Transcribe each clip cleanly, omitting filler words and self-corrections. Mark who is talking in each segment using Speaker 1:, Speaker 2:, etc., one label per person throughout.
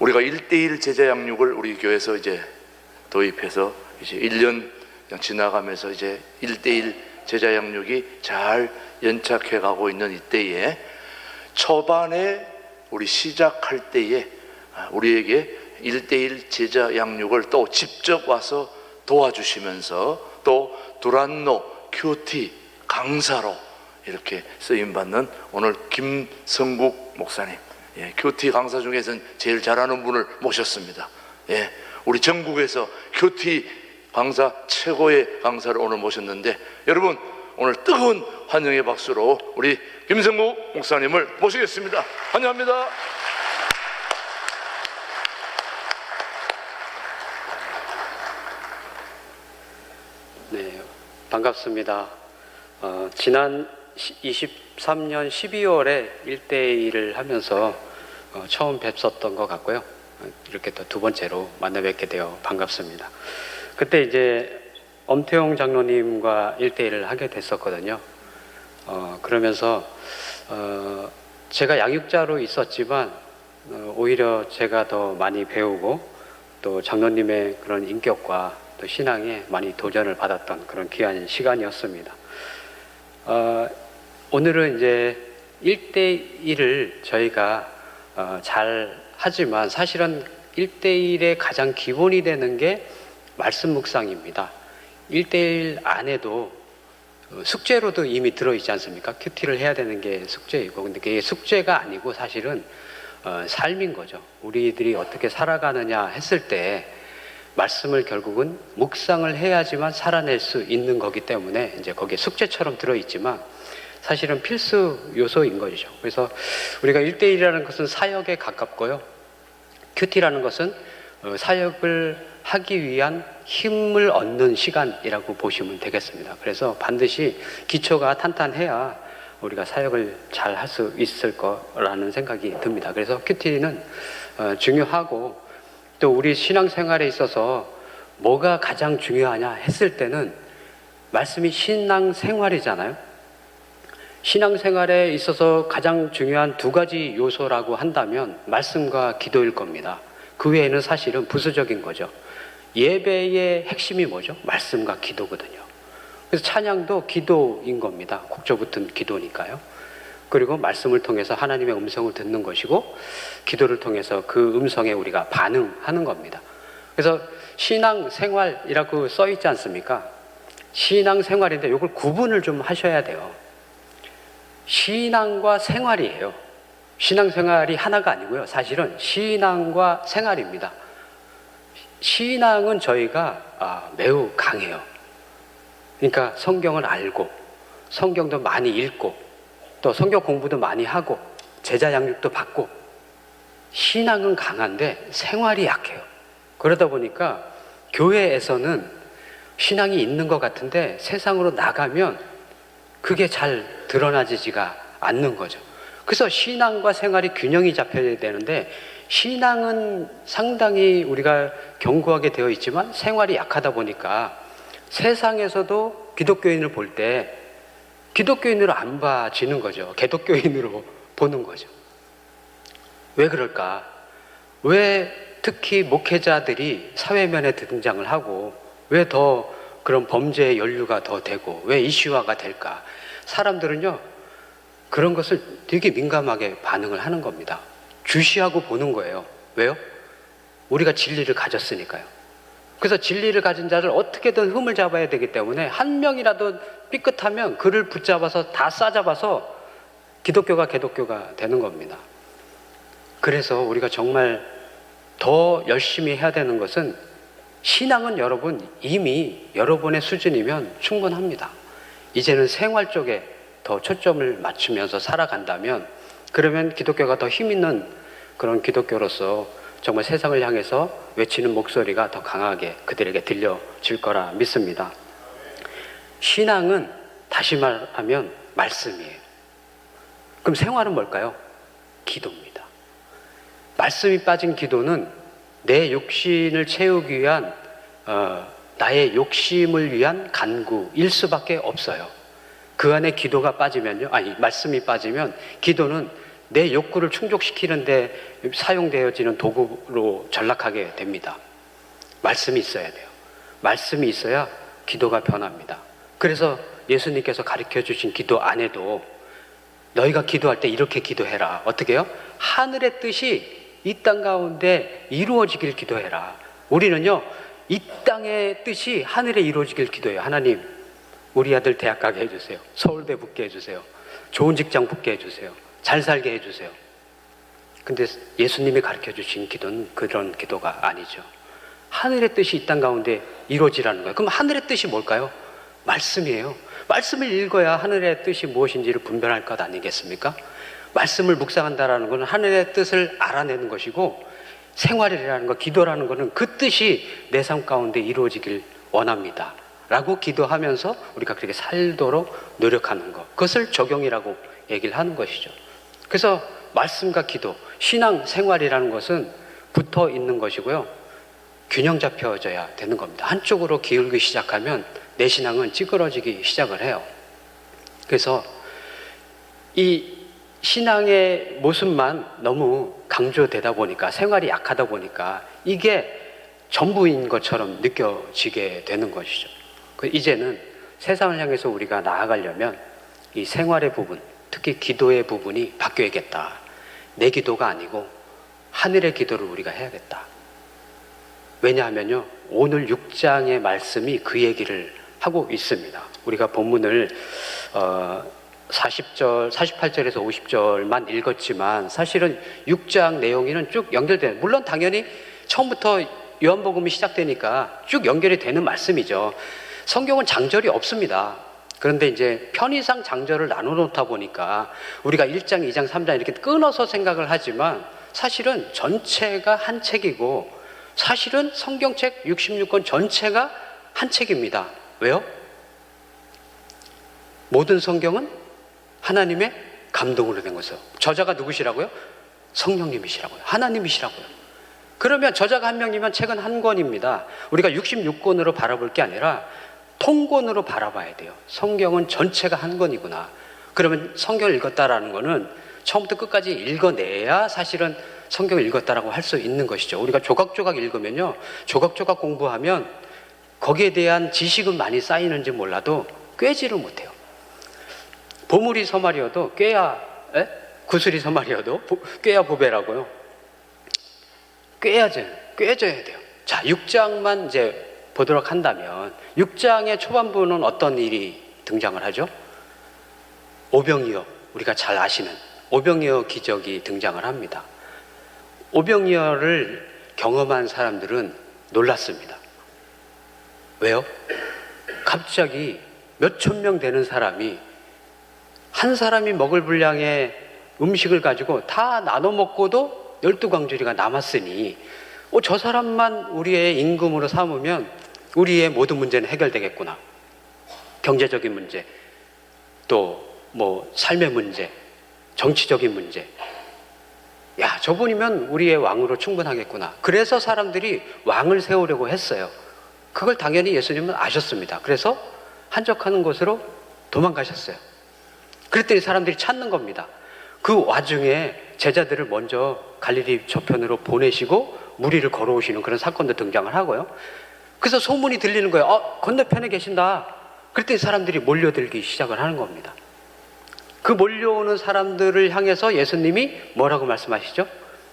Speaker 1: 우리가 1:1 제자 양육을 우리 교회에서 이제 도입해서 이제 1년 지나가면서 이제 1:1 제자 양육이 잘 연착해 가고 있는 이때에, 초반에 우리 시작할 때에 우리에게 1:1 제자 양육을 또 직접 와서 도와주시면서 또 두란노 큐티 강사로 이렇게 쓰임받는 오늘 김성국 목사님, 큐티 강사 중에서는 제일 잘하는 분을 모셨습니다. 우리 전국에서 큐티 강사 최고의 강사를 오늘 모셨는데, 여러분 오늘 뜨거운 환영의 박수로 우리 김성국 목사님을 모시겠습니다. 환영합니다.
Speaker 2: 네, 반갑습니다. 지난 23년 12월에 1:1을 하면서 처음 뵙었던 것 같고요. 이렇게 또 두 번째로 만나 뵙게 되어 반갑습니다. 그때 이제 엄태용 장로님과 1:1을 하게 됐었거든요. 그러면서 제가 양육자로 있었지만 오히려 제가 더 많이 배우고 또 장로님의 그런 인격과 또 신앙에 많이 도전을 받았던 그런 귀한 시간이었습니다. 오늘은 이제 1:1을 저희가 잘 하지만 사실은 1:1의 가장 기본이 되는 게 말씀 묵상입니다. 1:1 안에도 숙제로도 이미 들어있지 않습니까? 큐티를 해야 되는 게 숙제이고, 근데 그게 숙제가 아니고 사실은 삶인 거죠. 우리들이 어떻게 살아가느냐 했을 때 말씀을 결국은 묵상을 해야지만 살아낼 수 있는 거기 때문에 이제 거기에 숙제처럼 들어있지만 사실은 필수 요소인 것이죠. 그래서 우리가 1:1이라는 것은 사역에 가깝고요, 큐티라는 것은 사역을 하기 위한 힘을 얻는 시간이라고 보시면 되겠습니다. 그래서 반드시 기초가 탄탄해야 우리가 사역을 잘 할 수 있을 거라는 생각이 듭니다. 그래서 큐티는 중요하고, 또 우리 신앙생활에 있어서 뭐가 가장 중요하냐 했을 때는 말씀이 신앙생활이잖아요. 신앙생활에 있어서 가장 중요한 두 가지 요소라고 한다면 말씀과 기도일 겁니다. 그 외에는 사실은 부수적인 거죠. 예배의 핵심이 뭐죠? 말씀과 기도거든요. 그래서 찬양도 기도인 겁니다. 곡조 붙은 기도니까요. 그리고 말씀을 통해서 하나님의 음성을 듣는 것이고, 기도를 통해서 그 음성에 우리가 반응하는 겁니다. 그래서 신앙생활이라고 써 있지 않습니까? 신앙생활인데 이걸 구분을 좀 하셔야 돼요. 신앙과 생활이에요. 신앙생활이 하나가 아니고요, 사실은 신앙과 생활입니다. 신앙은 저희가 매우 강해요. 그러니까 성경을 알고 성경도 많이 읽고 또 성경 공부도 많이 하고 제자 양육도 받고, 신앙은 강한데 생활이 약해요. 그러다 보니까 교회에서는 신앙이 있는 것 같은데 세상으로 나가면 그게 잘 드러나지가 않는 거죠. 그래서 신앙과 생활이 균형이 잡혀야 되는데, 신앙은 상당히 우리가 견고하게 되어 있지만 생활이 약하다 보니까 세상에서도 기독교인을 볼 때 기독교인으로 안 봐지는 거죠. 개독교인으로 보는 거죠. 왜 그럴까? 왜 특히 목회자들이 사회면에 등장을 하고 왜 더 그런 범죄의 연류가 더 되고 왜 이슈화가 될까? 사람들은요, 그런 것을 되게 민감하게 반응을 하는 겁니다. 주시하고 보는 거예요. 왜요? 우리가 진리를 가졌으니까요. 그래서 진리를 가진 자를 어떻게든 흠을 잡아야 되기 때문에 한 명이라도 삐끗하면 그를 붙잡아서 다 싸잡아서 기독교가 개독교가 되는 겁니다. 그래서 우리가 정말 더 열심히 해야 되는 것은, 신앙은 여러분 이미 여러분의 수준이면 충분합니다. 이제는 생활 쪽에 더 초점을 맞추면서 살아간다면, 그러면 기독교가 더 힘있는 그런 기독교로서 정말 세상을 향해서 외치는 목소리가 더 강하게 그들에게 들려질 거라 믿습니다. 신앙은 다시 말하면 말씀이에요. 그럼 생활은 뭘까요? 기도입니다. 말씀이 빠진 기도는 내 욕심을 채우기 위한 나의 욕심을 위한 간구일 수밖에 없어요. 그 안에 기도가 빠지면요, 말씀이 빠지면 기도는 내 욕구를 충족시키는데 사용되어지는 도구로 전락하게 됩니다. 말씀이 있어야 돼요. 말씀이 있어야 기도가 변합니다. 그래서 예수님께서 가르쳐 주신 기도 안에도 너희가 기도할 때 이렇게 기도해라. 어떻게 해요? 하늘의 뜻이 이 땅 가운데 이루어지길 기도해라. 우리는요, 이 땅의 뜻이 하늘에 이루어지길 기도해요. 하나님, 우리 아들 대학 가게 해주세요. 서울대 붙게 해주세요. 좋은 직장 붙게 해주세요. 잘 살게 해주세요. 근데 예수님이 가르쳐 주신 기도는 그런 기도가 아니죠. 하늘의 뜻이 이 땅 가운데 이루어지라는 거예요. 그럼 하늘의 뜻이 뭘까요? 말씀이에요. 말씀을 읽어야 하늘의 뜻이 무엇인지를 분별할 것 아니겠습니까? 말씀을 묵상한다라는 것은 하늘의 뜻을 알아내는 것이고, 생활이라는 것, 기도라는 것은 그 뜻이 내 삶 가운데 이루어지길 원합니다 라고 기도하면서 우리가 그렇게 살도록 노력하는 것, 그것을 적용이라고 얘기를 하는 것이죠. 그래서 말씀과 기도, 신앙 생활이라는 것은 붙어 있는 것이고요, 균형 잡혀져야 되는 겁니다. 한쪽으로 기울기 시작하면 내 신앙은 찌그러지기 시작을 해요. 그래서 이 신앙의 모습만 너무 강조되다 보니까, 생활이 약하다 보니까 이게 전부인 것처럼 느껴지게 되는 것이죠. 이제는 세상을 향해서 우리가 나아가려면 이 생활의 부분, 특히 기도의 부분이 바뀌어야겠다. 내 기도가 아니고 하늘의 기도를 우리가 해야겠다. 왜냐하면요, 오늘 6장의 말씀이 그 얘기를 하고 있습니다. 우리가 본문을 48절에서 50절만 읽었지만 사실은 6장 내용에는 쭉 연결되는, 물론 당연히 처음부터 요한복음이 시작되니까 쭉 연결이 되는 말씀이죠. 성경은 장절이 없습니다. 그런데 이제 편의상 장절을 나눠놓다 보니까 우리가 1장, 2장, 3장 이렇게 끊어서 생각을 하지만 사실은 전체가 한 책이고, 사실은 성경책 66권 전체가 한 책입니다. 왜요? 모든 성경은 하나님의 감동으로 된 것이요. 저자가 누구시라고요? 성령님이시라고요. 하나님이시라고요. 그러면 저자가 한 명이면 책은 한 권입니다. 우리가 66권으로 바라볼 게 아니라 통권으로 바라봐야 돼요. 성경은 전체가 한 권이구나. 그러면 성경을 읽었다라는 거는 처음부터 끝까지 읽어내야 사실은 성경을 읽었다라고 할 수 있는 것이죠. 우리가 조각조각 읽으면요, 조각조각 공부하면 거기에 대한 지식은 많이 쌓이는지 몰라도 꿰지를 못해요. 보물이 서말이어도 구슬이 서말이어도 꿰야 보배라고요. 꿰져야 돼요. 자, 6장만 이제 보도록 한다면 6장의 초반부는 어떤 일이 등장을 하죠? 오병이어, 우리가 잘 아시는 오병이어 기적이 등장을 합니다. 오병이어를 경험한 사람들은 놀랐습니다. 왜요? 갑자기 몇천 명 되는 사람이 한 사람이 먹을 분량의 음식을 가지고 다 나눠 먹고도 12광주리가 남았으니 저 사람만 우리의 임금으로 삼으면 우리의 모든 문제는 해결되겠구나. 경제적인 문제, 또 삶의 문제, 정치적인 문제. 야, 저분이면 우리의 왕으로 충분하겠구나. 그래서 사람들이 왕을 세우려고 했어요. 그걸 당연히 예수님은 아셨습니다. 그래서 한적하는 곳으로 도망가셨어요. 그랬더니 사람들이 찾는 겁니다. 그 와중에 제자들을 먼저 갈릴리 저편으로 보내시고 무리를 걸어오시는 그런 사건도 등장을 하고요. 그래서 소문이 들리는 거예요. 건너편에 계신다. 그랬더니 사람들이 몰려들기 시작을 하는 겁니다. 그 몰려오는 사람들을 향해서 예수님이 뭐라고 말씀하시죠?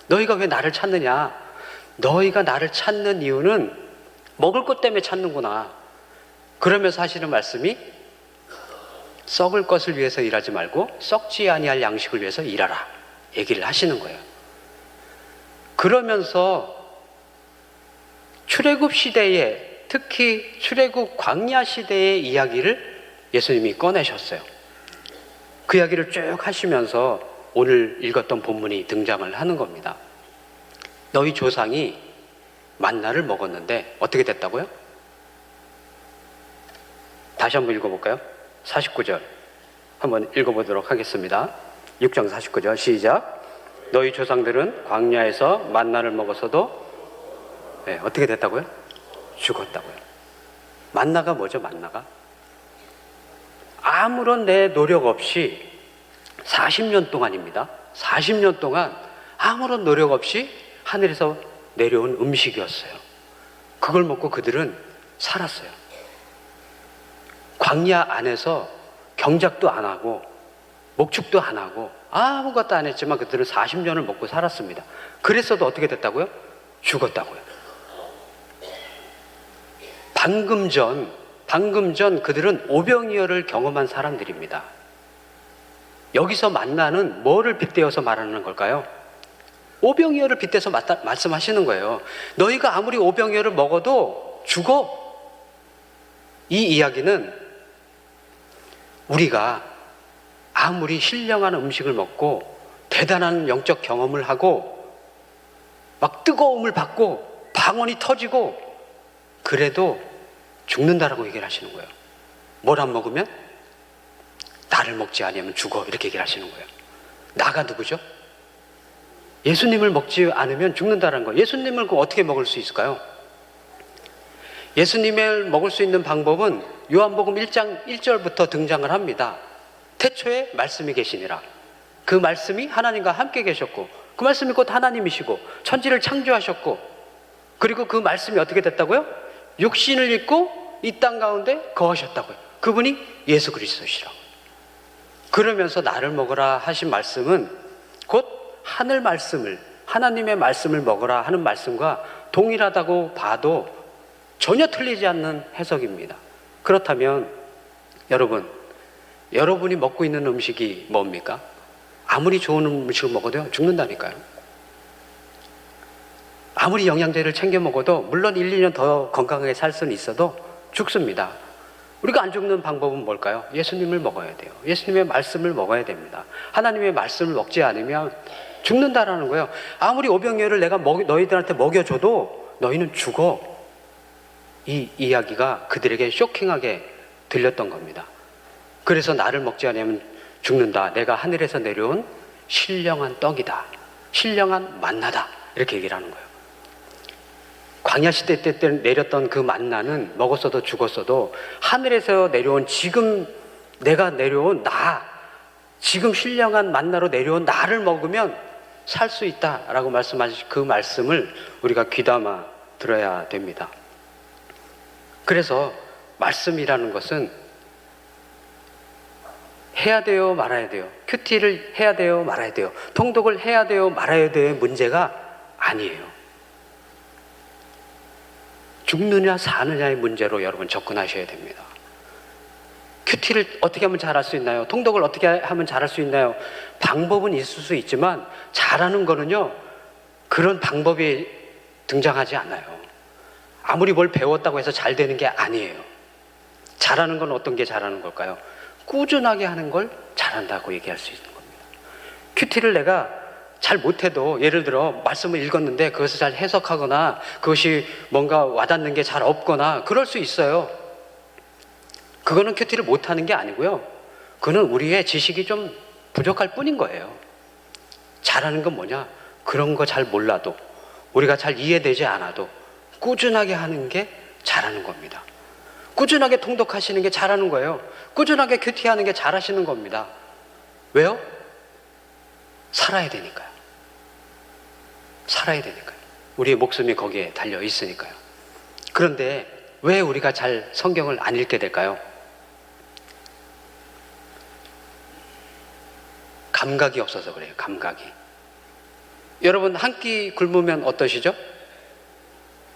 Speaker 2: 너희가 왜 나를 찾느냐? 너희가 나를 찾는 이유는 먹을 것 때문에 찾는구나. 그러면서 하시는 말씀이 썩을 것을 위해서 일하지 말고 썩지 아니할 양식을 위해서 일하라. 얘기를 하시는 거예요. 그러면서 출애굽 시대에, 특히 출애굽 광야 시대의 이야기를 예수님이 꺼내셨어요. 그 이야기를 쭉 하시면서 오늘 읽었던 본문이 등장을 하는 겁니다. 너희 조상이 만나를 먹었는데 어떻게 됐다고요? 다시 한번 읽어볼까요? 49절 한번 읽어보도록 하겠습니다. 6장 49절 시작. 너희 조상들은 광야에서 만나를 먹었어도 어떻게 됐다고요? 죽었다고요. 만나가 뭐죠? 만나가 아무런 내 노력 없이 40년 동안입니다. 40년 동안 아무런 노력 없이 하늘에서 내려온 음식이었어요. 그걸 먹고 그들은 살았어요. 광야 안에서 경작도 안 하고 목축도 안 하고 아무것도 안 했지만 그들은 40년을 먹고 살았습니다. 그랬어도 어떻게 됐다고요? 죽었다고요. 방금 전 그들은 오병이어를 경험한 사람들입니다. 여기서 만나는 뭐를 빗대어서 말하는 걸까요? 오병이어를 빗대서 말씀하시는 거예요. 너희가 아무리 오병이어를 먹어도 죽어. 이 이야기는 우리가 아무리 신령한 음식을 먹고 대단한 영적 경험을 하고 막 뜨거움을 받고 방언이 터지고 그래도 죽는다라고 얘기를 하시는 거예요. 뭘 안 먹으면? 나를 먹지 않으면 죽어, 이렇게 얘기를 하시는 거예요. 나가 누구죠? 예수님을 먹지 않으면 죽는다는 거예요. 예수님을 어떻게 먹을 수 있을까요? 예수님을 먹을 수 있는 방법은 요한복음 1장 1절부터 등장을 합니다. 태초에 말씀이 계시니라. 그 말씀이 하나님과 함께 계셨고 그 말씀이 곧 하나님이시고 천지를 창조하셨고 그리고 그 말씀이 어떻게 됐다고요? 육신을 입고 이 땅 가운데 거하셨다고요. 그분이 예수 그리스도시라고. 그러면서 나를 먹으라 하신 말씀은 곧 하늘 말씀을, 하나님의 말씀을 먹으라 하는 말씀과 동일하다고 봐도 전혀 틀리지 않는 해석입니다. 그렇다면 여러분이 먹고 있는 음식이 뭡니까? 아무리 좋은 음식을 먹어도 죽는다니까요. 아무리 영양제를 챙겨 먹어도 물론 1, 2년 더 건강하게 살 수는 있어도 죽습니다. 우리가 안 죽는 방법은 뭘까요? 예수님을 먹어야 돼요. 예수님의 말씀을 먹어야 됩니다. 하나님의 말씀을 먹지 않으면 죽는다라는 거예요. 아무리 오병이어를 내가 너희들한테 먹여줘도 너희는 죽어. 이 이야기가 그들에게 쇼킹하게 들렸던 겁니다. 그래서 나를 먹지 않으면 죽는다. 내가 하늘에서 내려온 신령한 떡이다. 신령한 만나다. 이렇게 얘기를 하는 거예요. 광야 시대 때 내렸던 그 만나는 먹었어도 죽었어도 하늘에서 내려온 지금 내가 내려온 지금 신령한 만나로 내려온 나를 먹으면 살 수 있다라고 말씀하신 그 말씀을 우리가 귀담아 들어야 됩니다. 그래서 말씀이라는 것은 해야 돼요, 말아야 돼요. 큐티를 해야 돼요, 말아야 돼요. 통독을 해야 돼요, 말아야 돼요의 문제가 아니에요. 죽느냐 사느냐의 문제로 여러분 접근하셔야 됩니다. 큐티를 어떻게 하면 잘할 수 있나요? 통독을 어떻게 하면 잘할 수 있나요? 방법은 있을 수 있지만 잘하는 거는요, 그런 방법이 등장하지 않아요. 아무리 뭘 배웠다고 해서 잘 되는 게 아니에요. 잘하는 건 어떤 게 잘하는 걸까요? 꾸준하게 하는 걸 잘한다고 얘기할 수 있는 겁니다. 큐티를 내가 잘 못해도 예를 들어 말씀을 읽었는데 그것을 잘 해석하거나 그것이 뭔가 와닿는 게 잘 없거나 그럴 수 있어요. 그거는 큐티를 못하는 게 아니고요. 그거는 우리의 지식이 좀 부족할 뿐인 거예요. 잘하는 건 뭐냐? 그런 거 잘 몰라도 우리가 잘 이해되지 않아도 꾸준하게 하는 게 잘하는 겁니다. 꾸준하게 통독하시는 게 잘하는 거예요. 꾸준하게 큐티하는 게 잘하시는 겁니다. 왜요? 살아야 되니까요. 살아야 되니까요. 우리의 목숨이 거기에 달려 있으니까요. 그런데 왜 우리가 잘 성경을 안 읽게 될까요? 감각이 없어서 그래요. 감각이. 여러분 한 끼 굶으면 어떠시죠?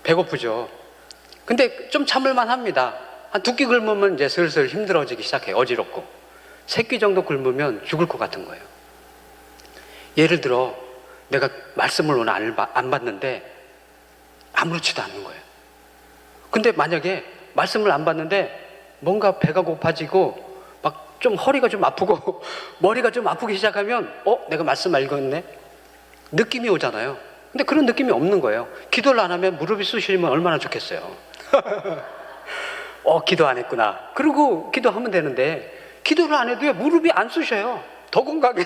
Speaker 2: 배고프죠. 근데 좀 참을만 합니다. 한 두 끼 굶으면 이제 슬슬 힘들어지기 시작해요. 어지럽고. 세 끼 정도 굶으면 죽을 것 같은 거예요. 예를 들어 내가 말씀을 오늘 안 받는데 아무렇지도 않는 거예요. 근데 만약에 말씀을 안 받는데 뭔가 배가 고파지고 막 좀 허리가 좀 아프고 머리가 좀 아프기 시작하면 내가 말씀 안 읽었네? 느낌이 오잖아요. 근데 그런 느낌이 없는 거예요. 기도를 안 하면 무릎이 쑤시면 얼마나 좋겠어요. 기도 안 했구나. 그리고 기도하면 되는데 기도를 안 해도 무릎이 안 쑤셔요. 더 건강해.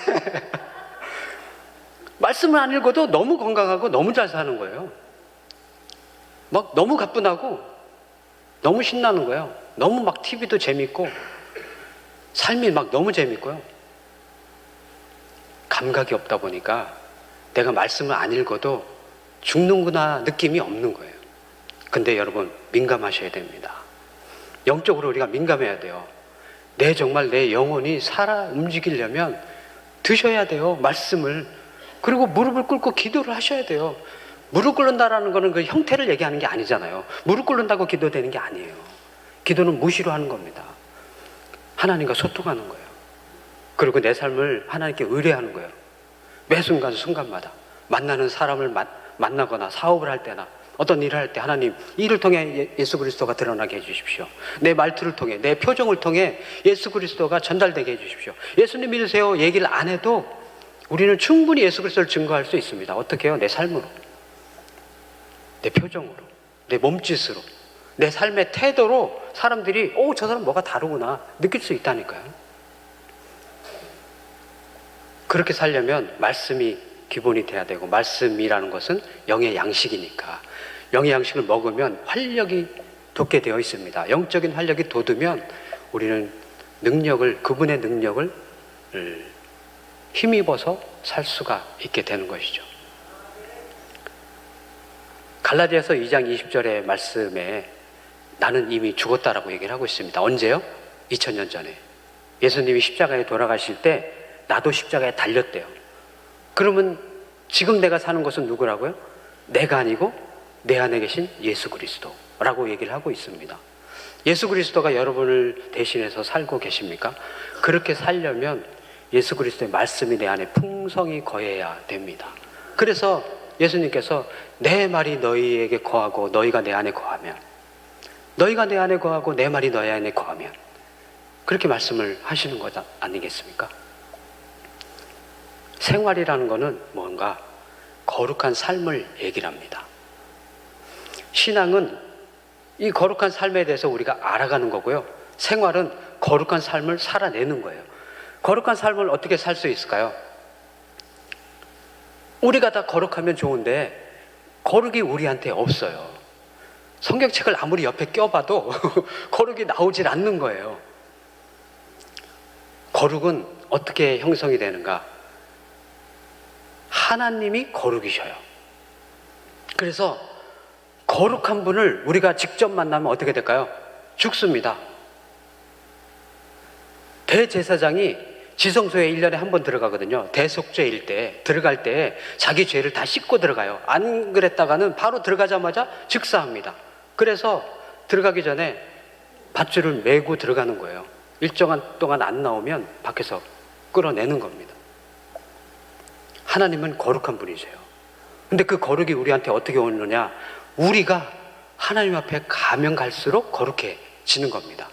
Speaker 2: 말씀을 안 읽어도 너무 건강하고 너무 잘 사는 거예요. 막 너무 가뿐하고 너무 신나는 거예요. 너무 막 TV도 재밌고 삶이 막 너무 재밌고요. 감각이 없다 보니까 내가 말씀을 안 읽어도 죽는구나 느낌이 없는 거예요. 근데 여러분 민감하셔야 됩니다. 영적으로 우리가 민감해야 돼요. 정말 내 영혼이 살아 움직이려면 드셔야 돼요, 말씀을. 그리고 무릎을 꿇고 기도를 하셔야 돼요. 무릎 꿇는다라는 거는 그 형태를 얘기하는 게 아니잖아요. 무릎 꿇는다고 기도되는 게 아니에요. 기도는 무시로 하는 겁니다. 하나님과 소통하는 거예요. 그리고 내 삶을 하나님께 의뢰하는 거예요. 매 순간마다 만나는 사람을 만나거나 사업을 할 때나 어떤 일을 할 때 하나님, 이를 통해 예수 그리스도가 드러나게 해주십시오. 내 말투를 통해, 내 표정을 통해 예수 그리스도가 전달되게 해주십시오. 예수님 믿으세요 얘기를 안 해도 우리는 충분히 예수 그리스도를 증거할 수 있습니다. 어떻게 해요? 내 삶으로, 내 표정으로, 내 몸짓으로, 내 삶의 태도로 사람들이 저 사람 뭐가 다르구나 느낄 수 있다니까요. 그렇게 살려면 말씀이 기본이 돼야 되고, 말씀이라는 것은 영의 양식이니까 영의 양식을 먹으면 활력이 돋게 되어 있습니다. 영적인 활력이 돋으면 우리는 그분의 능력을 힘입어서 살 수가 있게 되는 것이죠. 갈라디아서 2장 20절의 말씀에 나는 이미 죽었다라고 얘기를 하고 있습니다. 언제요? 2000년 전에 예수님이 십자가에 돌아가실 때 나도 십자가에 달렸대요. 그러면 지금 내가 사는 것은 누구라고요? 내가 아니고 내 안에 계신 예수 그리스도라고 얘기를 하고 있습니다. 예수 그리스도가 여러분을 대신해서 살고 계십니까? 그렇게 살려면 예수 그리스도의 말씀이 내 안에 풍성히 거해야 됩니다. 그래서 예수님께서 내 말이 너희에게 거하고 너희가 내 안에 거하면, 너희가 내 안에 거하고 내 말이 너희 안에 거하면, 그렇게 말씀을 하시는 것 아니겠습니까? 생활이라는 것은 뭔가 거룩한 삶을 얘기를 합니다. 신앙은 이 거룩한 삶에 대해서 우리가 알아가는 거고요. 생활은 거룩한 삶을 살아내는 거예요. 거룩한 삶을 어떻게 살 수 있을까요? 우리가 다 거룩하면 좋은데 거룩이 우리한테 없어요. 성경책을 아무리 옆에 껴봐도 거룩이 나오질 않는 거예요. 거룩은 어떻게 형성이 되는가? 하나님이 거룩이셔요. 그래서 거룩한 분을 우리가 직접 만나면 어떻게 될까요? 죽습니다. 대제사장이 지성소에 1년에 한 번 들어가거든요. 대속죄일 때 들어갈 때 자기 죄를 다 씻고 들어가요. 안 그랬다가는 바로 들어가자마자 즉사합니다. 그래서 들어가기 전에 밧줄을 메고 들어가는 거예요. 일정한 동안 안 나오면 밖에서 끌어내는 겁니다. 하나님은 거룩한 분이세요. 근데 그 거룩이 우리한테 어떻게 오느냐? 우리가 하나님 앞에 가면 갈수록 거룩해지는 겁니다.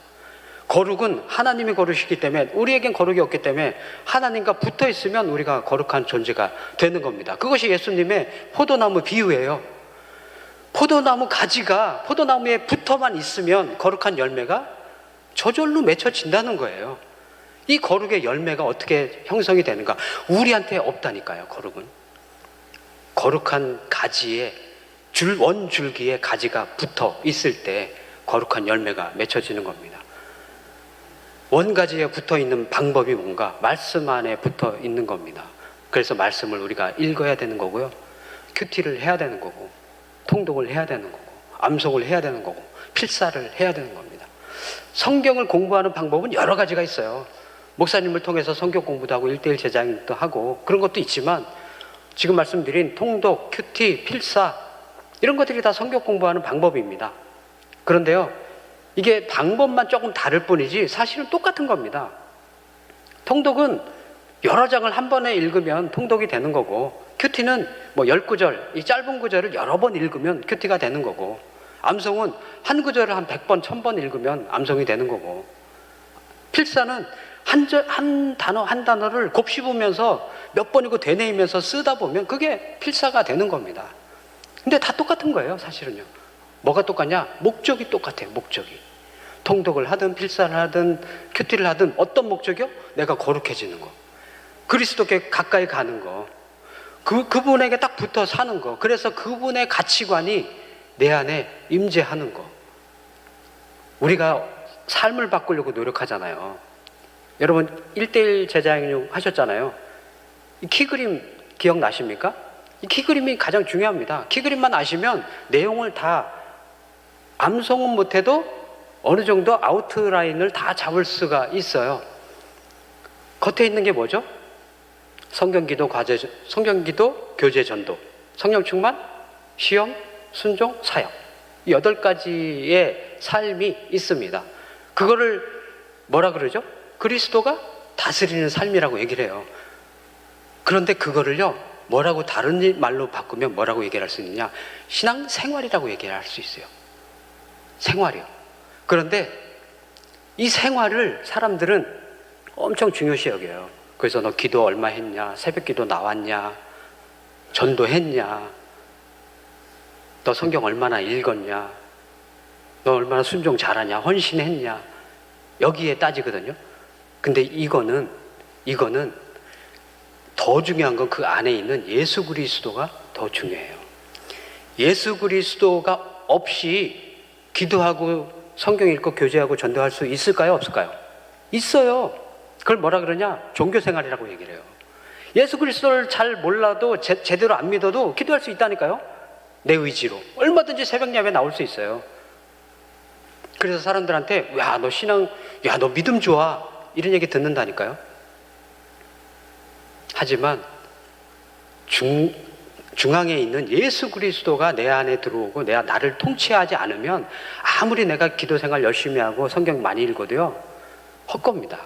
Speaker 2: 거룩은 하나님이 거룩이기 때문에, 우리에겐 거룩이 없기 때문에 하나님과 붙어 있으면 우리가 거룩한 존재가 되는 겁니다. 그것이 예수님의 포도나무 비유예요. 포도나무 가지가 포도나무에 붙어만 있으면 거룩한 열매가 저절로 맺혀진다는 거예요. 이 거룩의 열매가 어떻게 형성이 되는가? 우리한테 없다니까요. 거룩은 거룩한 가지에 원줄기에 가지가 붙어 있을 때 거룩한 열매가 맺혀지는 겁니다. 원가지에 붙어 있는 방법이 뭔가? 말씀 안에 붙어 있는 겁니다. 그래서 말씀을 우리가 읽어야 되는 거고요, 큐티를 해야 되는 거고, 통독을 해야 되는 거고, 암송을 해야 되는 거고, 필사를 해야 되는 겁니다. 성경을 공부하는 방법은 여러 가지가 있어요. 목사님을 통해서 성경 공부도 하고 1:1 제자도 하고 그런 것도 있지만, 지금 말씀드린 통독, 큐티, 필사, 이런 것들이 다 성경 공부하는 방법입니다. 그런데요, 이게 방법만 조금 다를 뿐이지 사실은 똑같은 겁니다. 통독은 여러 장을 한 번에 읽으면 통독이 되는 거고, 큐티는 뭐 10구절, 이 짧은 구절을 여러 번 읽으면 큐티가 되는 거고, 암송은 한 구절을 한 100번, 1000번 읽으면 암송이 되는 거고, 필사는 한 단어 한 단어를 곱씹으면서 몇 번이고 되뇌이면서 쓰다 보면 그게 필사가 되는 겁니다. 근데 다 똑같은 거예요, 사실은요. 뭐가 똑같냐? 목적이 똑같아요, 목적이. 통독을 하든 필사를 하든 큐티를 하든 어떤 목적이요? 내가 거룩해지는 거, 그리스도께 가까이 가는 거, 그분에게 딱 붙어 사는 거, 그래서 그분의 가치관이 내 안에 임재하는 거. 우리가 삶을 바꾸려고 노력하잖아요. 여러분 1:1 제자양육 하셨잖아요. 이 키 그림 기억나십니까? 이 키 그림이 가장 중요합니다. 키 그림만 아시면 내용을 다 암송은 못해도 어느 정도 아웃라인을 다 잡을 수가 있어요. 겉에 있는 게 뭐죠? 성경기도 과제, 성경기도 교제 전도, 성령 충만, 시험, 순종, 사역. 이 8가지의 삶이 있습니다. 그거를 뭐라 그러죠? 그리스도가 다스리는 삶이라고 얘기를 해요. 그런데 그거를요, 뭐라고 다른 말로 바꾸면 뭐라고 얘기할 수 있느냐? 신앙 생활이라고 얘기할 수 있어요. 생활이요. 그런데 이 생활을 사람들은 엄청 중요시 여겨요. 그래서 너 기도 얼마 했냐? 새벽 기도 나왔냐? 전도했냐? 너 성경 얼마나 읽었냐? 너 얼마나 순종 잘하냐? 헌신했냐? 여기에 따지거든요. 근데 이거는 더 중요한 건 그 안에 있는 예수 그리스도가 더 중요해요. 예수 그리스도가 없이 기도하고 성경 읽고 교제하고 전도할 수 있을까요? 없을까요? 있어요. 그걸 뭐라 그러냐? 종교생활이라고 얘기를 해요. 예수 그리스도를 잘 몰라도 제대로 안 믿어도 기도할 수 있다니까요. 내 의지로 얼마든지 새벽 예배 나올 수 있어요. 그래서 사람들한테 야, 너 신앙, 야, 너 믿음 좋아, 이런 얘기 듣는다니까요. 하지만 중앙에 있는 예수 그리스도가 내 안에 들어오고 나를 통치하지 않으면 아무리 내가 기도 생활 열심히 하고 성경 많이 읽어도요, 헛겁니다.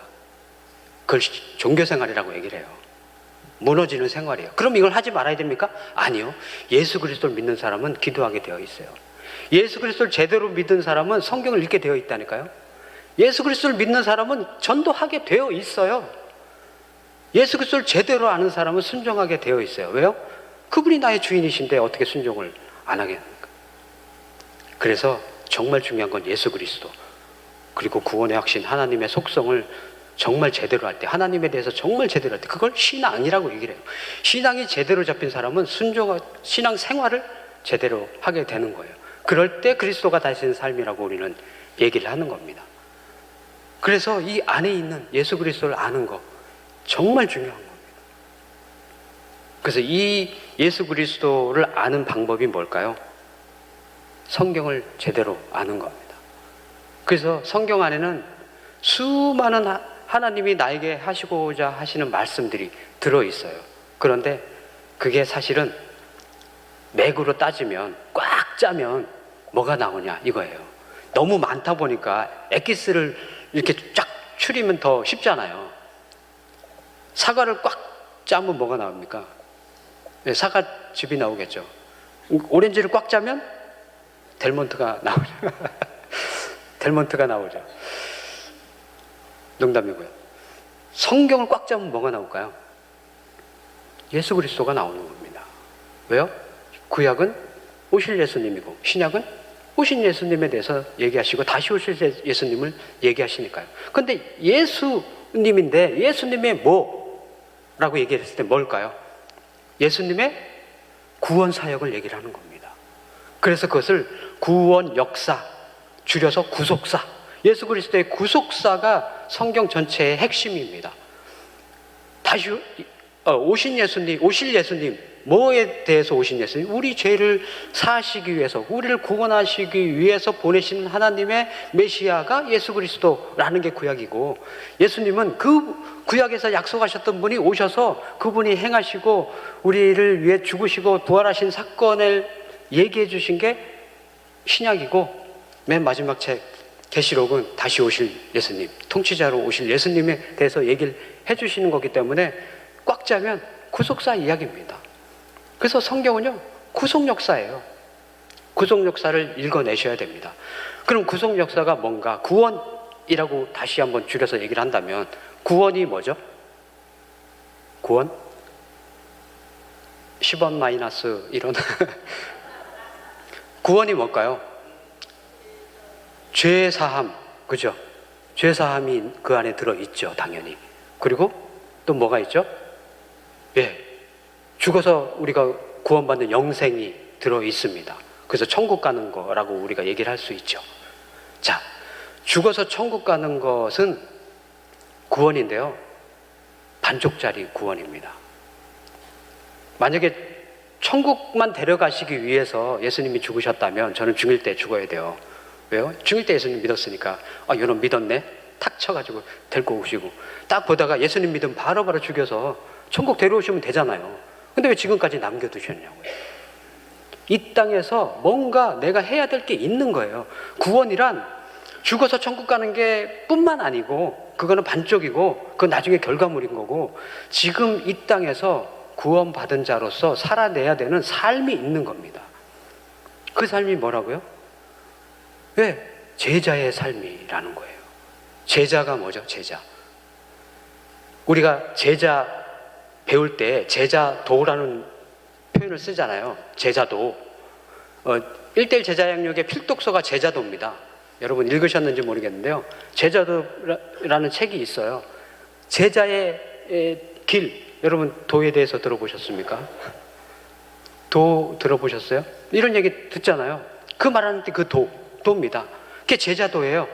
Speaker 2: 그걸 종교 생활이라고 얘기를 해요. 무너지는 생활이에요. 그럼 이걸 하지 말아야 됩니까? 아니요. 예수 그리스도를 믿는 사람은 기도하게 되어 있어요. 예수 그리스도를 제대로 믿는 사람은 성경을 읽게 되어 있다니까요. 예수 그리스도를 믿는 사람은 전도하게 되어 있어요. 예수 그리스도를 제대로 아는 사람은 순종하게 되어 있어요. 왜요? 그분이 나의 주인이신데 어떻게 순종을 안 하겠습니까? 그래서 정말 중요한 건 예수 그리스도, 그리고 구원의 확신, 하나님의 속성을 정말 제대로 할 때, 하나님에 대해서 정말 제대로 할 때, 그걸 신앙이라고 얘기를 해요. 신앙이 제대로 잡힌 사람은 신앙 생활을 제대로 하게 되는 거예요. 그럴 때 그리스도가 다스리는 삶이라고 우리는 얘기를 하는 겁니다. 그래서 이 안에 있는 예수 그리스도를 아는 거 정말 중요한 겁니다. 그래서 이 예수 그리스도를 아는 방법이 뭘까요? 성경을 제대로 아는 겁니다. 그래서 성경 안에는 수많은 하나님이 나에게 하시고자 하시는 말씀들이 들어있어요. 그런데 그게 사실은 맥으로 따지면, 꽉 짜면 뭐가 나오냐 이거예요. 너무 많다 보니까 엑기스를 이렇게 쫙 추리면 더 쉽잖아요. 사과를 꽉 짜면 뭐가 나옵니까? 네, 사과즙이 나오겠죠. 오렌지를 꽉 짜면 델몬트가 나오죠. 델몬트가 나오죠. 농담이고요. 성경을 꽉 짜면 뭐가 나올까요? 예수 그리스도가 나오는 겁니다. 왜요? 구약은 오실 예수님이고 신약은 오신 예수님에 대해서 얘기하시고 다시 오실 예수님을 얘기하시니까요. 근데 예수님인데 예수님의 뭐라고 얘기했을 때 뭘까요? 예수님의 구원 사역을 얘기를 하는 겁니다. 그래서 그것을 구원 역사, 줄여서 구속사, 예수 그리스도의 구속사가 성경 전체의 핵심입니다. 다시 오신 예수님, 오실 예수님, 뭐에 대해서 오신 예수님? 우리 죄를 사하시기 위해서, 우리를 구원하시기 위해서 보내신 하나님의 메시아가 예수 그리스도라는 게 구약이고, 예수님은 그 구약에서 약속하셨던 분이 오셔서 그분이 행하시고 우리를 위해 죽으시고 부활하신 사건을 얘기해 주신 게 신약이고, 맨 마지막 책 계시록은 다시 오실 예수님, 통치자로 오실 예수님에 대해서 얘기를 해주시는 거기 때문에 꽉 짜면 구속사 이야기입니다. 그래서 성경은요, 구속 역사예요. 구속 역사를 읽어내셔야 됩니다. 그럼 구속 역사가 뭔가? 구원이라고 다시 한번 줄여서 얘기를 한다면 구원이 뭐죠? 구원? 10원 마이너스 1원. 구원이 뭘까요? 죄사함, 그죠? 죄사함이 그 안에 들어있죠, 당연히. 그리고 또 뭐가 있죠? 예, 죽어서 우리가 구원받는 영생이 들어있습니다. 그래서 천국 가는 거라고 우리가 얘기를 할 수 있죠. 자, 죽어서 천국 가는 것은 구원인데요, 반쪽짜리 구원입니다. 만약에 천국만 데려가시기 위해서 예수님이 죽으셨다면 저는 중일 때 죽어야 돼요. 왜요? 중일 때 예수님 믿었으니까. 아, 이놈 믿었네? 탁 쳐가지고 데리고 오시고, 딱 보다가 예수님 믿으면 바로바로 죽여서 천국 데려오시면 되잖아요. 근데 왜 지금까지 남겨두셨냐고요. 이 땅에서 뭔가 내가 해야 될 게 있는 거예요. 구원이란 죽어서 천국 가는 게 뿐만 아니고, 그거는 반쪽이고, 그건 나중에 결과물인 거고, 지금 이 땅에서 구원받은 자로서 살아내야 되는 삶이 있는 겁니다. 그 삶이 뭐라고요? 왜? 제자의 삶이라는 거예요. 제자가 뭐죠? 제자. 우리가 제자 배울 때 제자도라는 표현을 쓰잖아요. 제자도. 1:1 제자양육의 필독서가 제자도입니다. 여러분 읽으셨는지 모르겠는데요. 제자도라는 책이 있어요. 제자의 길. 여러분 도에 대해서 들어보셨습니까? 도 들어보셨어요? 이런 얘기 듣잖아요. 그 말하는 때 그 도입니다. 그게 제자도예요.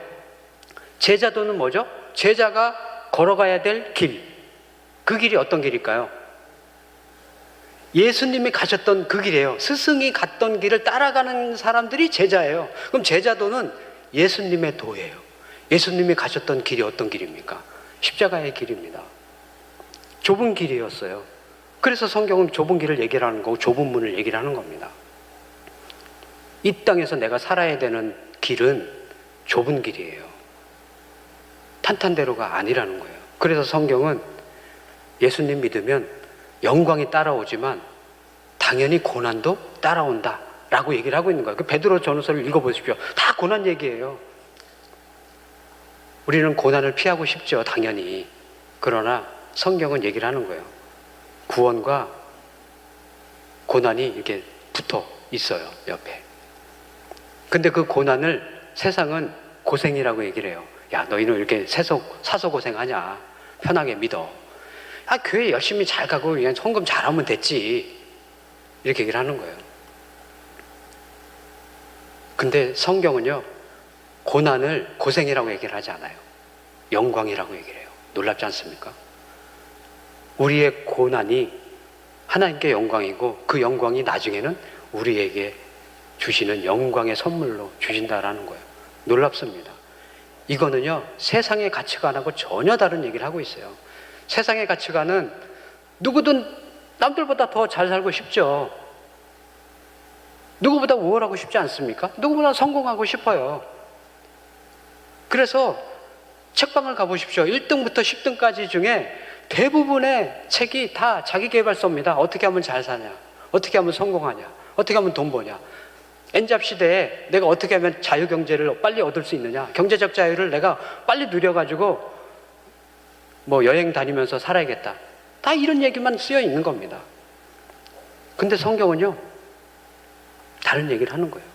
Speaker 2: 제자도는 뭐죠? 제자가 걸어가야 될 길. 그 길이 어떤 길일까요? 예수님이 가셨던 그 길이에요. 스승이 갔던 길을 따라가는 사람들이 제자예요. 그럼 제자도는 예수님의 도예요. 예수님이 가셨던 길이 어떤 길입니까? 십자가의 길입니다. 좁은 길이었어요. 그래서 성경은 좁은 길을 얘기를 하는 거고 좁은 문을 얘기를 하는 겁니다. 이 땅에서 내가 살아야 되는 길은 좁은 길이에요. 탄탄대로가 아니라는 거예요. 그래서 성경은 예수님 믿으면 영광이 따라오지만 당연히 고난도 따라온다 라고 얘기를 하고 있는 거예요. 그 베드로 전후서를 읽어보십시오. 다 고난 얘기예요. 우리는 고난을 피하고 싶죠, 당연히. 그러나 성경은 얘기를 하는 거예요. 구원과 고난이 이렇게 붙어 있어요, 옆에. 근데 그 고난을 세상은 고생이라고 얘기를 해요. 야, 너희는 이렇게 사서 고생하냐? 편하게 믿어. 아, 교회 열심히 잘 가고 그냥 헌금 잘하면 됐지. 이렇게 얘기를 하는 거예요. 근데 성경은요, 고난을 고생이라고 얘기를 하지 않아요. 영광이라고 얘기를 해요. 놀랍지 않습니까? 우리의 고난이 하나님께 영광이고 그 영광이 나중에는 우리에게 주시는 영광의 선물로 주신다라는 거예요. 놀랍습니다. 이거는요, 세상의 가치관하고 전혀 다른 얘기를 하고 있어요. 세상의 가치관은 누구든 남들보다 더 잘 살고 싶죠. 누구보다 우월하고 싶지 않습니까? 누구보다 성공하고 싶어요. 그래서 책방을 가보십시오. 1등부터 10등까지 중에 대부분의 책이 다 자기계발서입니다. 어떻게 하면 잘 사냐? 어떻게 하면 성공하냐? 어떻게 하면 돈 버냐? N잡 시대에 내가 어떻게 하면 자유경제를 빨리 얻을 수 있느냐? 경제적 자유를 내가 빨리 누려가지고 뭐 여행 다니면서 살아야겠다. 다 이런 얘기만 쓰여 있는 겁니다. 근데 성경은요, 다른 얘기를 하는 거예요.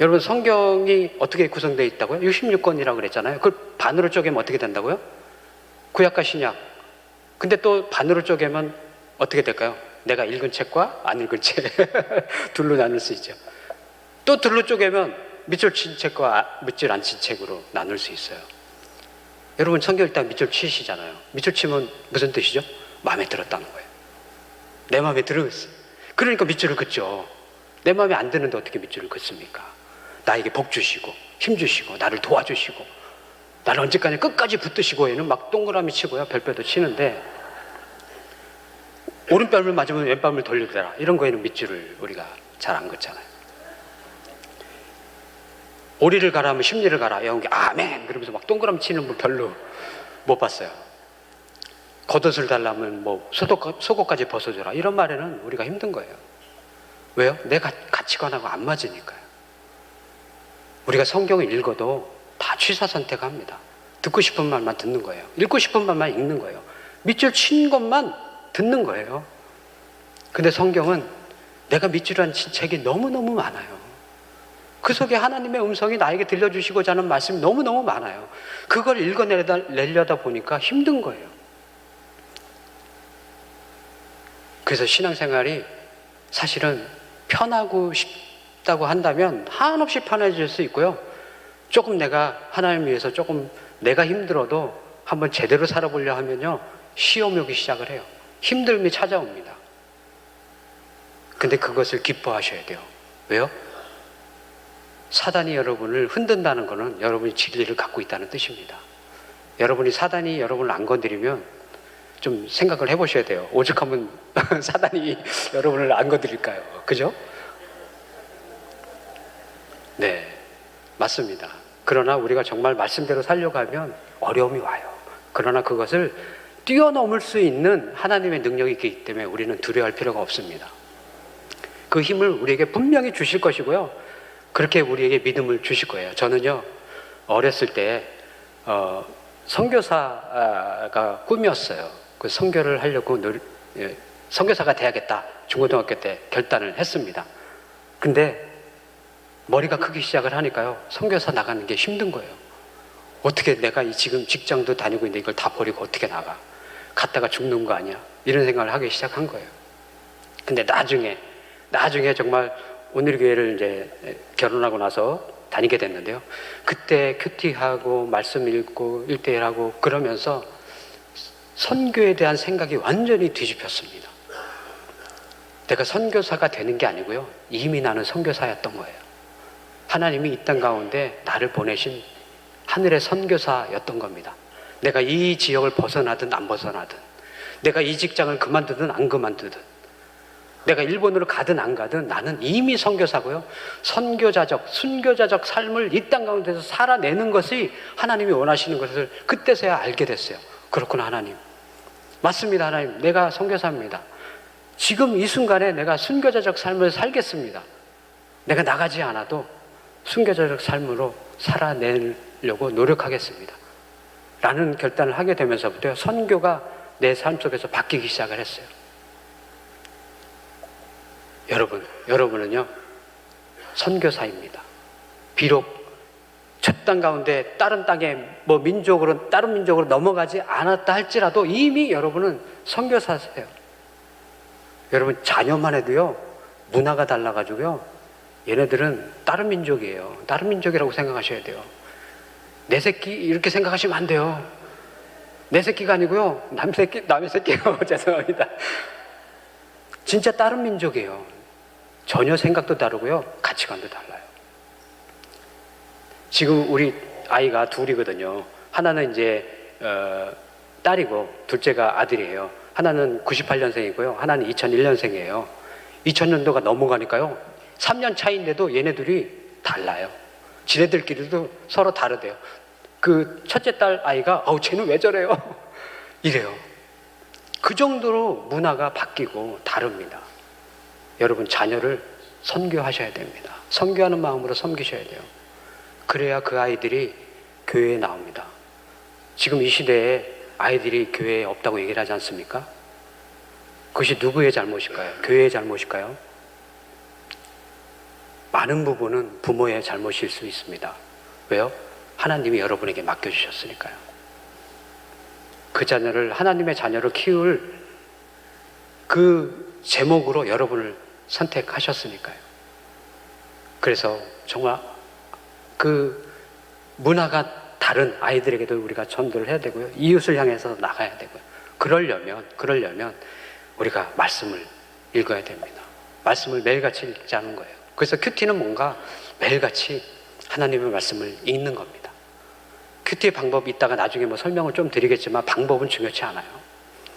Speaker 2: 여러분, 성경이 어떻게 구성되어 있다고요? 66권이라고 그랬잖아요. 그걸 반으로 쪼개면 어떻게 된다고요? 구약과 신약. 근데 또 반으로 쪼개면 어떻게 될까요? 내가 읽은 책과 안 읽은 책 둘로 나눌 수 있죠. 또 둘로 쪼개면 밑줄 친 책과 밑줄 안 친 책으로 나눌 수 있어요. 여러분, 성경 일단 밑줄 치시잖아요. 밑줄 치면 무슨 뜻이죠? 마음에 들었다는 거예요. 내 마음에 들었어요. 그러니까 밑줄을 긋죠. 내 마음에 안 드는데 어떻게 밑줄을 긋습니까? 나에게 복 주시고 힘 주시고 나를 도와주시고 나를 언제까지 끝까지 붙드시고 얘는 막 동그라미 치고요, 별표도 치는데 오른뺨을 맞으면 왼뺨을 돌려대라, 이런 거에는 밑줄을 우리가 잘 안 긋잖아요. 오리를 가라 하면 십리를 가라, 영웅이 아멘 그러면서 막 동그라미 치는 분 별로 못 봤어요. 겉옷을 달라면 뭐 속옷까지 벗어줘라, 이런 말에는 우리가 힘든 거예요. 왜요? 내 가치관하고 안 맞으니까요. 우리가 성경을 읽어도 다 취사 선택합니다. 듣고 싶은 말만 듣는 거예요. 읽고 싶은 말만 읽는 거예요. 밑줄 친 것만 듣는 거예요. 근데 성경은 내가 밑줄 안 친 책이 너무너무 많아요. 그 속에 하나님의 음성이 나에게 들려주시고자 하는 말씀이 너무너무 많아요. 그걸 읽어내려다 보니까 힘든 거예요. 그래서 신앙생활이 사실은 편하고 싶다고 한다면 한없이 편해질 수 있고요. 조금 내가 하나님 위해서 조금 내가 힘들어도 한번 제대로 살아보려 하면요, 시험이 오기 시작을 해요. 힘듦이 찾아옵니다. 근데 그것을 기뻐하셔야 돼요. 왜요? 사단이 여러분을 흔든다는 것은 여러분이 진리를 갖고 있다는 뜻입니다. 여러분이 사단이 여러분을 안 건드리면 좀 생각을 해보셔야 돼요. 오죽하면 사단이 여러분을 안 건드릴까요? 그죠? 네, 맞습니다. 그러나 우리가 정말 말씀대로 살려고 하면 어려움이 와요. 그러나 그것을 뛰어넘을 수 있는 하나님의 능력이 있기 때문에 우리는 두려워할 필요가 없습니다. 그 힘을 우리에게 분명히 주실 것이고요. 그렇게 우리에게 믿음을 주실 거예요. 저는요, 어렸을 때 선교사가 꿈이었어요. 그 선교를 하려고 선교사가 돼야겠다. 중고등학교 때 결단을 했습니다. 근데 머리가 크기 시작을 하니까요, 선교사 나가는 게 힘든 거예요. 어떻게 내가 지금 직장도 다니고 있는데 이걸 다 버리고 어떻게 나가? 갔다가 죽는 거 아니야? 이런 생각을 하기 시작한 거예요. 근데 나중에 정말 오늘교회를 이제 결혼하고 나서 다니게 됐는데요. 그때 큐티하고 말씀 읽고 1대1하고 그러면서 선교에 대한 생각이 완전히 뒤집혔습니다. 내가 선교사가 되는 게 아니고요. 이미 나는 선교사였던 거예요. 하나님이 이 땅 가운데 나를 보내신 하늘의 선교사였던 겁니다. 내가 이 지역을 벗어나든 안 벗어나든, 내가 이 직장을 그만두든 안 그만두든, 내가 일본으로 가든 안 가든 나는 이미 선교사고요. 선교자적, 순교자적 삶을 이 땅 가운데서 살아내는 것이 하나님이 원하시는 것을 그때서야 알게 됐어요. 그렇구나, 하나님. 맞습니다, 하나님. 내가 선교사입니다. 지금 이 순간에 내가 순교자적 삶을 살겠습니다. 내가 나가지 않아도 순교자적 삶으로 살아내려고 노력하겠습니다. 라는 결단을 하게 되면서부터 선교가 내 삶 속에서 바뀌기 시작을 했어요. 여러분은요, 선교사입니다. 비록 저 땅 가운데 다른 땅에 다른 민족으로 넘어가지 않았다 할지라도 이미 여러분은 선교사세요. 여러분 자녀만 해도요, 문화가 달라가지고요, 얘네들은 다른 민족이에요. 다른 민족이라고 생각하셔야 돼요. 내 새끼 이렇게 생각하시면 안 돼요. 내 새끼가 아니고요, 남의 새끼예요. 죄송합니다. 진짜 다른 민족이에요. 전혀 생각도 다르고요, 가치관도 달라요. 지금 우리 아이가 둘이거든요. 하나는 이제 딸이고 둘째가 아들이에요. 하나는 98년생이고요. 하나는 2001년생이에요. 2000년도가 넘어가니까요, 3년 차이인데도 얘네들이 달라요. 지네들끼리도 서로 다르대요. 그 첫째 딸 아이가 쟤는 왜 저래요? 이래요. 그 정도로 문화가 바뀌고 다릅니다. 여러분 자녀를 선교하셔야 됩니다. 선교하는 마음으로 섬기셔야 돼요. 그래야 그 아이들이 교회에 나옵니다. 지금 이 시대에 아이들이 교회에 없다고 얘기를 하지 않습니까? 그것이 누구의 잘못일까요? 교회의 잘못일까요? 많은 부분은 부모의 잘못일 수 있습니다. 왜요? 하나님이 여러분에게 맡겨주셨으니까요. 그 자녀를, 하나님의 자녀를 키울 그 제목으로 여러분을 선택하셨으니까요. 그래서 정말 그 문화가 다른 아이들에게도 우리가 전도를 해야 되고요. 이웃을 향해서 나가야 되고요. 그러려면 우리가 말씀을 읽어야 됩니다. 말씀을 매일같이 읽자는 거예요. 그래서 큐티는 뭔가 매일같이 하나님의 말씀을 읽는 겁니다. 큐티의 방법이 있다가 나중에 설명을 좀 드리겠지만 방법은 중요치 않아요.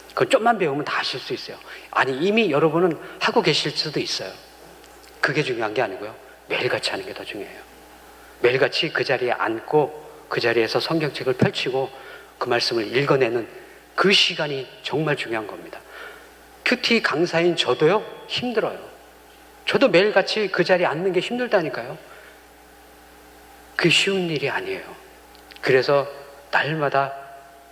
Speaker 2: 그건 좀만 배우면 다 하실 수 있어요. 아니 이미 여러분은 하고 계실 수도 있어요. 그게 중요한 게 아니고요, 매일같이 하는 게 더 중요해요. 매일같이 그 자리에 앉고 그 자리에서 성경책을 펼치고 그 말씀을 읽어내는 그 시간이 정말 중요한 겁니다. 큐티 강사인 저도요, 힘들어요. 저도 매일같이 그 자리에 앉는 게 힘들다니까요. 그게 쉬운 일이 아니에요. 그래서 날마다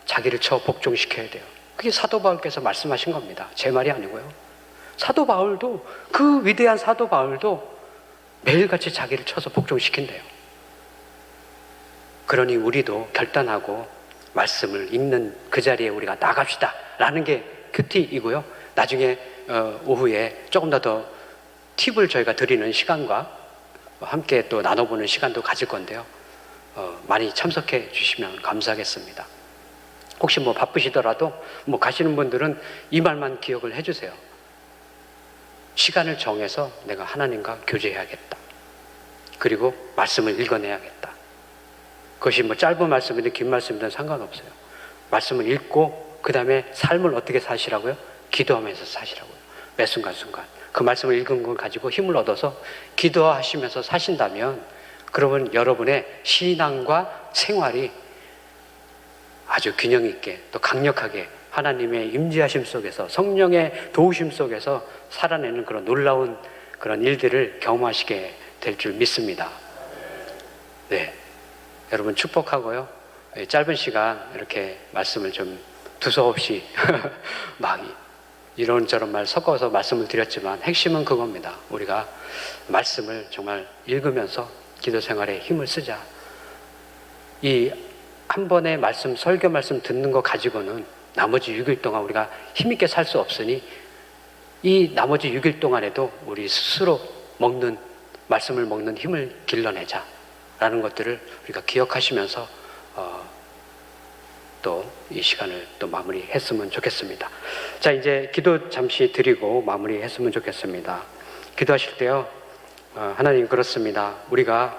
Speaker 2: 자기를 복종시켜야 돼요. 그게 사도 바울께서 말씀하신 겁니다. 제 말이 아니고요. 사도 바울도, 그 위대한 사도 바울도 매일같이 자기를 복종시킨대요. 그러니 우리도 결단하고 말씀을 읽는 그 자리에 우리가 나갑시다 라는 게 큐티이고요. 나중에 오후에 조금 더 팁을 저희가 드리는 시간과 함께 또 나눠보는 시간도 가질 건데요. 많이 참석해 주시면 감사하겠습니다. 혹시 바쁘시더라도 가시는 분들은 이 말만 기억을 해주세요. 시간을 정해서 내가 하나님과 교제해야겠다. 그리고 말씀을 읽어내야겠다. 그것이 뭐 짧은 말씀이든 긴 말씀이든 상관없어요. 말씀을 읽고 그 다음에 삶을 어떻게 사시라고요? 기도하면서 사시라고요. 매 순간순간 그 말씀을 읽은 걸 가지고 힘을 얻어서 기도하시면서 사신다면, 그러면 여러분의 신앙과 생활이 아주 균형 있게 또 강력하게 하나님의 임재하심 속에서, 성령의 도우심 속에서 살아내는 그런 놀라운 그런 일들을 경험하시게 될 줄 믿습니다. 네, 여러분 축복하고요. 짧은 시간 이렇게 말씀을 좀 두서없이 막 이런저런 말 섞어서 말씀을 드렸지만 핵심은 그겁니다. 우리가 말씀을 정말 읽으면서 기도 생활에 힘을 쓰자. 이 한 번의 말씀, 설교 말씀 듣는 거 가지고는 나머지 6일 동안 우리가 힘있게 살 수 없으니, 이 나머지 6일 동안에도 우리 스스로 말씀을 먹는 힘을 길러내자 라는 것들을 우리가 기억하시면서 또 이 시간을 또 마무리했으면 좋겠습니다. 자, 이제 기도 잠시 드리고 마무리했으면 좋겠습니다. 기도하실 때요, 하나님, 그렇습니다. 우리가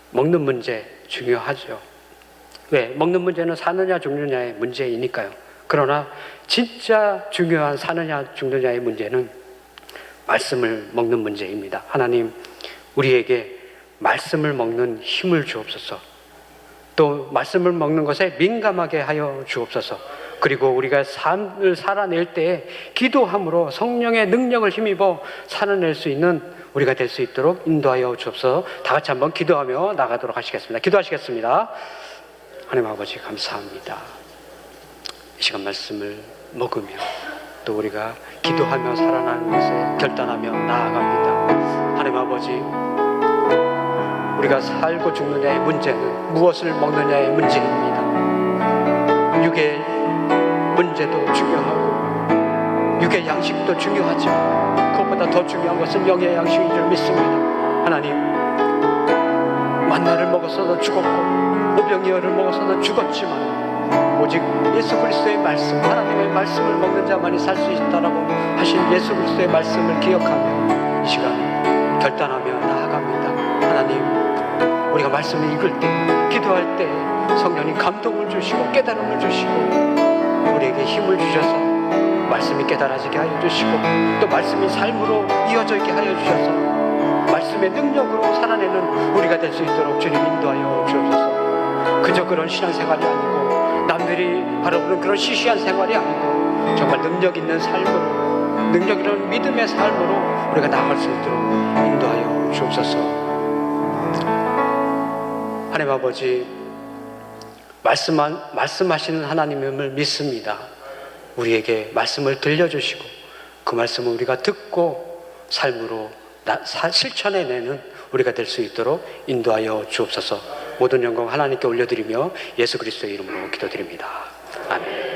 Speaker 2: 먹는 문제 중요하죠. 왜? 먹는 문제는 사느냐 죽느냐의 문제이니까요. 그러나 진짜 중요한 사느냐 죽느냐의 문제는 말씀을 먹는 문제입니다. 하나님, 우리에게 말씀을 먹는 힘을 주옵소서. 또 말씀을 먹는 것에 민감하게 하여 주옵소서. 그리고 우리가 삶을 살아낼 때에 기도함으로 성령의 능력을 힘입어 살아낼 수 있는 우리가 될 수 있도록 인도하여 주옵소서. 다 같이 한번 기도하며 나가도록 하시겠습니다. 기도하시겠습니다. 하나님 아버지, 감사합니다. 이 시간 말씀을 먹으며 또 우리가 기도하며 살아나는 것에 결단하며 나아갑니다. 하나님 아버지, 우리가 살고 죽느냐의 문제는 무엇을 먹느냐의 문제입니다. 육의 문제도 중요하고 육의 양식도 중요하지만 그것보다 더 중요한 것은 영의 양식인 줄 믿습니다. 하나님, 만나를 먹어서도 죽었고 오병이어를 먹어서도 죽었지만 오직 예수 그리스도의 말씀, 하나님의 말씀을 먹는 자만이 살 수 있다라고 하신 예수 그리스도의 말씀을 기억하며 이 시간 결단하며 나아갑니다. 하나님, 우리가 말씀을 읽을 때, 기도할 때 성령님 감동을 주시고 깨달음을 주시고 우리에게 힘을 주셔서 말씀이 깨달아지게 하여 주시고 또 말씀이 삶으로 이어져 있게 하여 주셔서 말씀의 능력으로 살아내는 우리가 될 수 있도록 주님 인도하여 주옵소서. 그저 그런 신앙생활이 아니고 남들이 바라보는 그런 시시한 생활이 아니고 정말 능력 있는 삶으로, 능력 있는 믿음의 삶으로 우리가 나아갈 수 있도록 인도하여 주옵소서. 하나님 아버지, 말씀하시는 하나님임을 믿습니다. 우리에게 말씀을 들려주시고 그 말씀을 우리가 듣고 삶으로 실천해내는 우리가 될 수 있도록 인도하여 주옵소서. 모든 영광 하나님께 올려드리며 예수 그리스도의 이름으로 기도드립니다. 아멘.